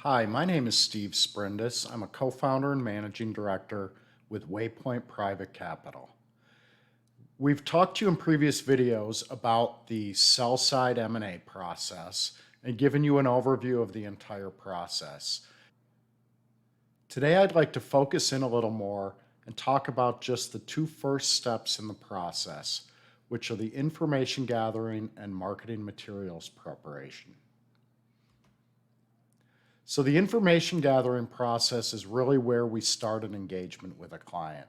Hi, my name is Steve Sprindis. I'm a co-founder and managing director with Waypoint Private Capital. We've talked to you in previous videos about the sell-side M&A process and given you an overview of the entire process. Today, I'd like to focus in a little more and talk about just the two first steps in the process, which are the information gathering and marketing materials preparation. So the information gathering process is really where we start an engagement with a client.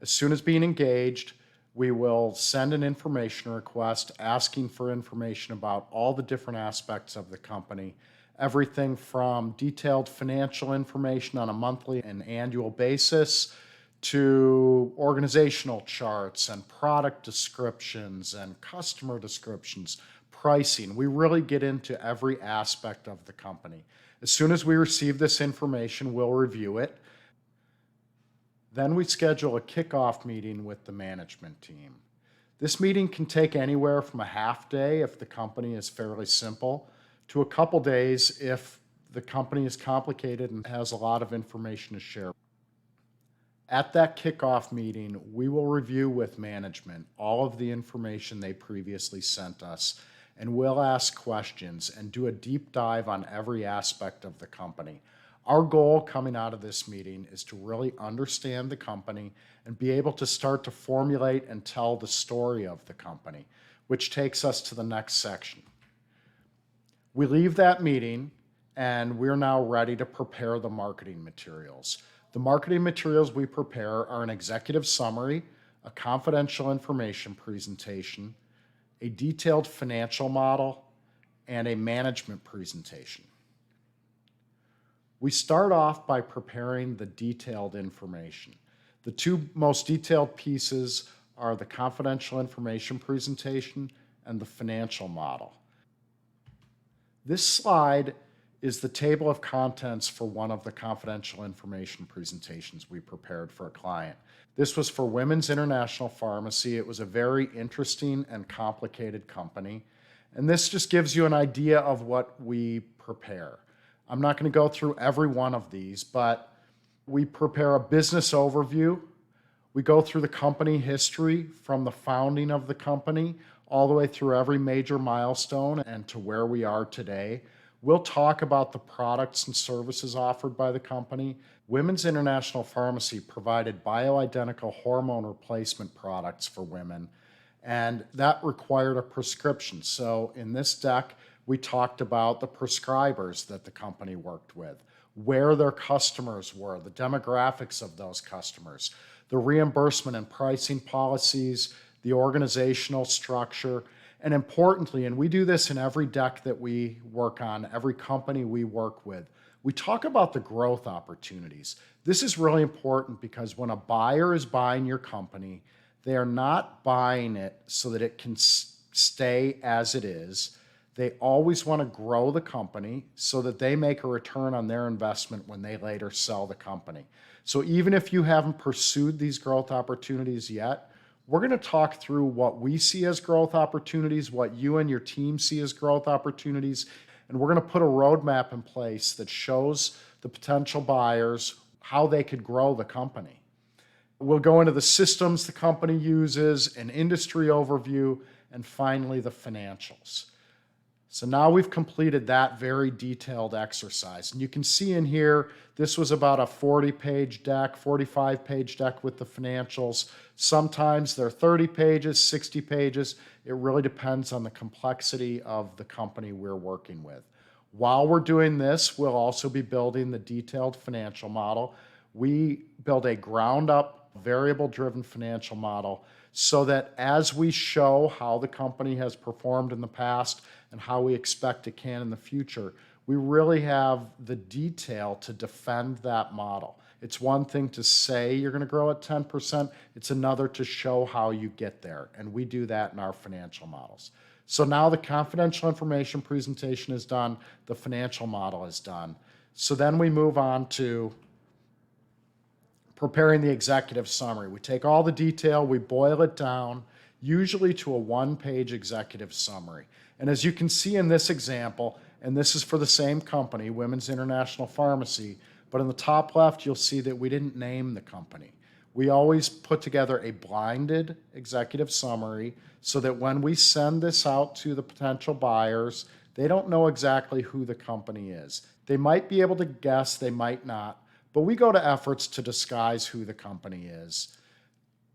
As soon as being engaged, we will send an information request asking for information about all the different aspects of the company, everything from detailed financial information on a monthly and annual basis to organizational charts and product descriptions and customer descriptions, pricing. We really get into every aspect of the company. As soon as we receive this information, we'll review it. Then we schedule a kickoff meeting with the management team. This meeting can take anywhere from a half day if the company is fairly simple, to a couple days if the company is complicated and has a lot of information to share. At that kickoff meeting, we will review with management all of the information they previously sent us, and we'll ask questions and do a deep dive on every aspect of the company. Our goal coming out of this meeting is to really understand the company and be able to start to formulate and tell the story of the company, which takes us to the next section. We leave that meeting and we're now ready to prepare the marketing materials. The marketing materials we prepare are an executive summary, a confidential information presentation, a detailed financial model, and a management presentation. We start off by preparing the detailed information. The two most detailed pieces are the confidential information presentation and the financial model. This slide is the table of contents for one of the confidential information presentations we prepared for a client. This was for Women's International Pharmacy. It was a very interesting and complicated company. And this just gives you an idea of what we prepare. I'm not going to go through every one of these, but we prepare a business overview. We go through the company history from the founding of the company all the way through every major milestone and to where we are today. We'll talk about the products and services offered by the company. Women's International Pharmacy provided bioidentical hormone replacement products for women, and that required a prescription. So in this deck, we talked about the prescribers that the company worked with, where their customers were, the demographics of those customers, the reimbursement and pricing policies, the organizational structure, and importantly, and we do this in every deck that we work on, every company we work with, we talk about the growth opportunities. This is really important because when a buyer is buying your company, they are not buying it so that it can stay as it is. They always want to grow the company so that they make a return on their investment when they later sell the company. So even if you haven't pursued these growth opportunities yet, we're going to talk through what we see as growth opportunities, what you and your team see as growth opportunities, and we're going to put a roadmap in place that shows the potential buyers how they could grow the company. We'll go into the systems the company uses, an industry overview, and finally the financials. So now we've completed that very detailed exercise. And you can see in here, this was about a 40-page deck, 45-page deck with the financials. Sometimes they're 30 pages, 60 pages. It really depends on the complexity of the company we're working with. While we're doing this, we'll also be building the detailed financial model. We build a ground-up, variable-driven financial model so that as we show how the company has performed in the past and how we expect it can in the future, we really have the detail to defend that model. It's one thing to say you're going to grow at 10%. It's another to show how you get there. And we do that in our financial models. So now the confidential information presentation is done. The financial model is done. So then we move on to preparing the executive summary. We take all the detail, we boil it down, usually to a one-page executive summary. And as you can see in this example, and this is for the same company, Women's International Pharmacy, but in the top left, you'll see that we didn't name the company. We always put together a blinded executive summary so that when we send this out to the potential buyers, they don't know exactly who the company is. They might be able to guess, they might not, but we go to efforts to disguise who the company is.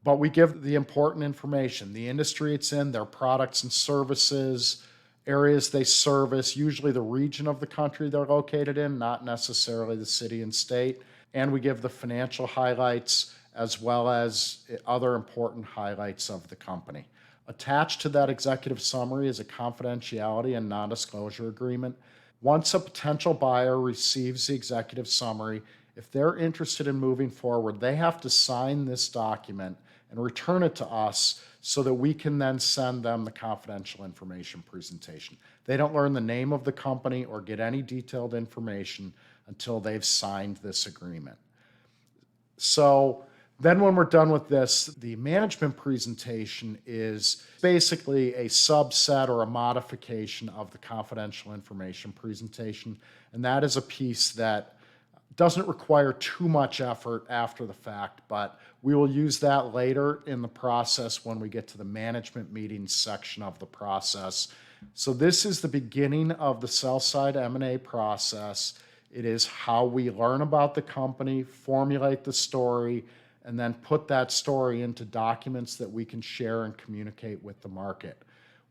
But we give the important information, the industry it's in, their products and services, areas they service, usually the region of the country they're located in, not necessarily the city and state. And we give the financial highlights as well as other important highlights of the company. Attached to that executive summary is a confidentiality and non-disclosure agreement. Once a potential buyer receives the executive summary, if they're interested in moving forward, they have to sign this document and return it to us so that we can then send them the confidential information presentation. They don't learn the name of the company or get any detailed information until they've signed this agreement. So then when we're done with this, the management presentation is basically a subset or a modification of the confidential information presentation. And that is a piece that doesn't require too much effort after the fact, but we will use that later in the process when we get to the management meetings section of the process. So this is the beginning of the sell-side M&A process. It is how we learn about the company, formulate the story, and then put that story into documents that we can share and communicate with the market.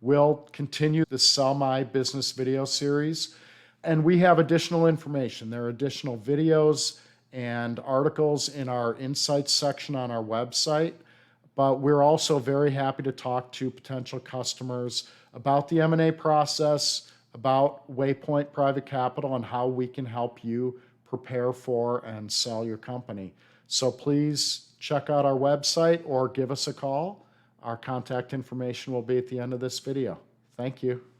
We'll continue the Sell My Business video series, and we have additional information. There are additional videos and articles in our insights section on our website, but we're also very happy to talk to potential customers about the M&A process, about Waypoint Private Capital, and how we can help you prepare for and sell your company. So please check out our website or give us a call. Our contact information will be at the end of this video. Thank you.